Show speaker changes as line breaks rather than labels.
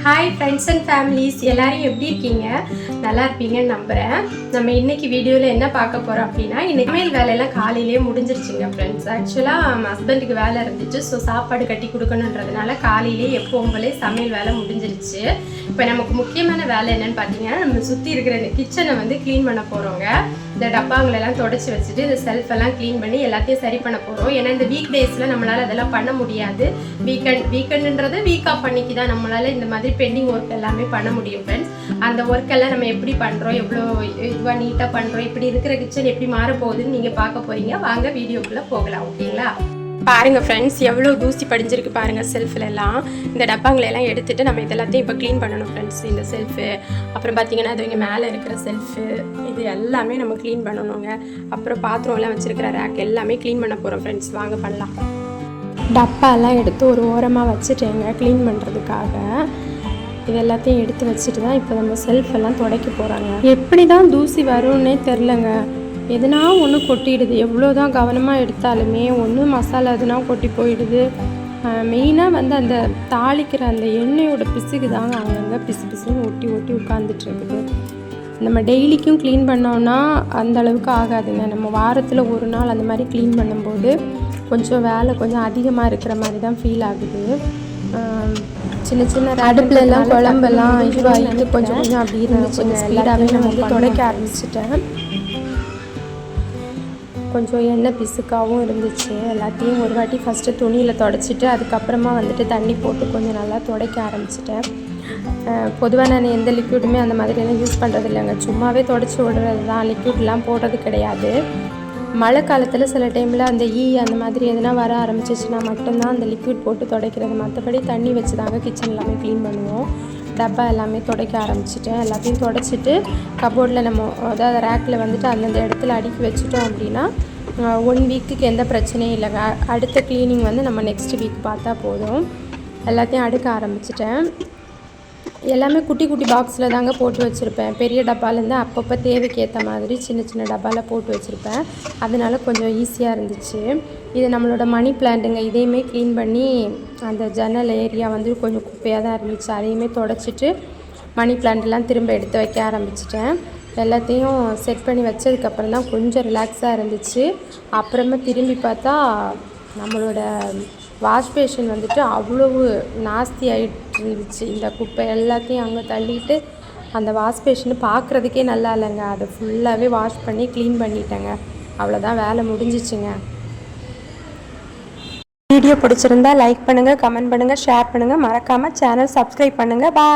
Hi friends and families, எல்லாரும் எப்படி இருக்கீங்க? நல்லா இருப்பீங்கன்னு நம்புகிறேன். நம்ம இன்றைக்கி வீடியோவில் என்ன பார்க்க போகிறோம் அப்படின்னா, இன்றைக்கி சமையல் வேலையெல்லாம் காலையிலேயே முடிஞ்சிருச்சுங்க ஃப்ரெண்ட்ஸ். ஆக்சுவலாக ஹஸ்பண்டுக்கு வேலை இருந்துச்சு, ஸோ சாப்பாடு கட்டி கொடுக்கணுன்றதுனால காலையிலேயே எப்பவும் போலே சமையல் வேலை முடிஞ்சிருச்சு. இப்போ நமக்கு முக்கியமான வேலை என்னென்னு பார்த்தீங்கன்னா, நம்ம சுற்றி இருக்கிற இந்த கிச்சனை வந்து க்ளீன் பண்ண போகிறோங்க. இந்த டப்பாங்களெல்லாம் தொடச்சி வச்சுட்டு இந்த செல்ஃபெல்லாம் க்ளீன் பண்ணி எல்லாத்தையும் சரி பண்ண போகிறோம். ஏன்னா இந்த வீக் டேஸில் நம்மளால் அதெல்லாம் பண்ண முடியாது. வீக்கெண்டுன்றது வீக் ஆஃப் பண்ணிக்கு தான் நம்மளால் இந்த மாதிரி பெண்டிங் ஒர்க் எல்லாமே பண்ண முடியும் ஃப்ரெண்ட்ஸ். அந்த ஒர்க் எல்லாம் நம்ம எப்படி பண்ணுறோம், எவ்வளோ இதுவாக நீட்டாக பண்ணுறோம், இப்படி இருக்கிற கிச்சன் எப்படி மாற போகுதுன்னு நீங்கள் பார்க்க போகிறீங்க. வாங்க வீடியோக்குள்ளே போகலாம், ஓகேங்களா? பாருங்கள் ஃப்ரெண்ட்ஸ், எவ்வளோ தூசி படிஞ்சிருக்கு பாருங்கள் செல்ஃபிலெல்லாம். இந்த டப்பாங்களெல்லாம் எடுத்துகிட்டு நம்ம இதெல்லாத்தையும் இப்போ க்ளீன் பண்ணணும் ஃப்ரெண்ட்ஸ். இந்த செல்ஃபு, அப்புறம் பார்த்திங்கன்னா அது இங்கே மேலே இருக்கிற செல்ஃபு, இது எல்லாமே நம்ம க்ளீன் பண்ணணுங்க. அப்புறம் பாத்திரம்லாம் வச்சுருக்கிற ரேக் எல்லாமே க்ளீன் பண்ண போகிறோம் ஃப்ரெண்ட்ஸ். வாங்க பண்ணலாம். டப்பாலாம் எடுத்து ஒரு ஓரமாக வச்சுட்டேங்க க்ளீன் பண்ணுறதுக்காக. இது எல்லாத்தையும் எடுத்து வச்சுட்டு தான் இப்போ நம்ம செல்ஃபெல்லாம் துடைக்க போகிறாங்க. எப்படி தான் தூசி வரும்னே தெரிலங்க. எதுனா ஒன்று கொட்டிடுது. எவ்வளோ தான் கவனமாக எடுத்தாலுமே ஒன்று மசாலா எதுனா கொட்டி போயிடுது. மெயினாக வந்து அந்த தாளிக்கிற அந்த எண்ணெயோட பிசுக்கு தாங்க அங்கங்கே பிசு பிசுன்னு ஒட்டி ஒட்டி உட்காந்துட்ருக்குது. நம்ம டெய்லிக்கும் க்ளீன் பண்ணோன்னா அந்த அளவுக்கு ஆகாதுங்க. நம்ம வாரத்தில் ஒரு நாள் அந்த மாதிரி க்ளீன் பண்ணும்போது கொஞ்சம் வேலை கொஞ்சம் அதிகமாக இருக்கிற மாதிரி தான் ஃபீல் ஆகுது. சின்ன சின்ன அடுப்புலலாம் குழம்பெல்லாம் இதுவாகிட்டு கொஞ்சம் கொஞ்சம் அப்படி இருந்துச்சுங்க. ஸ்பீடாகவே நம்ம வந்து துடைக்க ஆரம்பிச்சிட்டேன். கொஞ்சம் எண்ணெய் பிசுக்காகவும் இருந்துச்சு. எல்லாத்தையும் ஒரு வாட்டி ஃபஸ்ட்டு துணியில் துடைச்சிட்டு அதுக்கப்புறமா வந்துட்டு தண்ணி போட்டு கொஞ்சம் நல்லா துடைக்க ஆரம்பிச்சிட்டேன். பொதுவாக நான் எந்த லிக்விடுமே அந்த மாதிரியெல்லாம் யூஸ் பண்ணுறது இல்லைங்க. சும்மாவே துடைச்சி விடுறது தான், லிக்விட்லாம் போடுறது கிடையாது. மழை காலத்தில் சில டைமில் அந்த அந்த மாதிரி எதுனா வர ஆரம்பிச்சிச்சுன்னா மட்டும்தான் அந்த லிக்விட் போட்டு துடைக்கிறது. மற்றபடி தண்ணி வச்சு தாங்க கிச்சன் எல்லாமே க்ளீன் பண்ணுவோம். டப்பா எல்லாமே துடைக்க ஆரம்பிச்சிட்டேன். எல்லாத்தையும் துடைச்சிட்டு கபோர்டில் நம்ம அதாவது ரேக்கில் வந்துட்டு அந்தந்த இடத்துல அடுக்கி வச்சுட்டோம் அப்படின்னா 1 வீக்குக்கு எந்த பிரச்சனையும் இல்லைங்க. அடுத்த க்ளீனிங் வந்து நம்ம நெக்ஸ்ட் வீக் பார்த்தா போதும். எல்லாத்தையும் அடுக்க ஆரம்பிச்சிட்டேன். எல்லாமே குட்டி குட்டி பாக்ஸில் தாங்க போட்டு வச்சுருப்பேன். பெரிய டப்பாலேருந்து அப்பப்போ தேவைக்கு ஏற்ற மாதிரி சின்ன சின்ன டப்பாவில் போட்டு வச்சுருப்பேன். அதனால கொஞ்சம் ஈஸியாக இருந்துச்சு. இது நம்மளோட மணி பிளான்ட்டுங்க. இதையுமே க்ளீன் பண்ணி அந்த ஜன்னல் ஏரியா வந்து கொஞ்சம் குப்பையாக தான் இருந்துச்சு. அதையுமே தொடச்சிட்டு மணி பிளான்ட்லாம் திரும்ப எடுத்து வைக்க ஆரம்பிச்சிட்டேன். எல்லாத்தையும் செட் பண்ணி வச்சதுக்கப்புறம் தான் கொஞ்சம் ரிலாக்ஸாக இருந்துச்சு. அப்புறமா திரும்பி பார்த்தா நம்மளோட வாஷ் பேஷன் வந்துட்டு அவ்வளவு நாஸ்தி ஆகிட்டு இருந்துச்சு. இந்த குப்பை எல்லாத்தையும் அங்கே தள்ளிட்டு அந்த வாஷ் பேஷன் பார்க்குறதுக்கே நல்லா இல்லைங்க. அதை ஃபுல்லாகவே வாஷ் பண்ணி க்ளீன் பண்ணிட்டேங்க. அவ்வளோதான், வேலை முடிஞ்சிச்சுங்க. வீடியோ பிடிச்சிருந்தா லைக் பண்ணுங்கள், கமெண்ட் பண்ணுங்கள், ஷேர் பண்ணுங்கள். மறக்காமல் சேனல் சப்ஸ்கிரைப் பண்ணுங்கள். பாய்.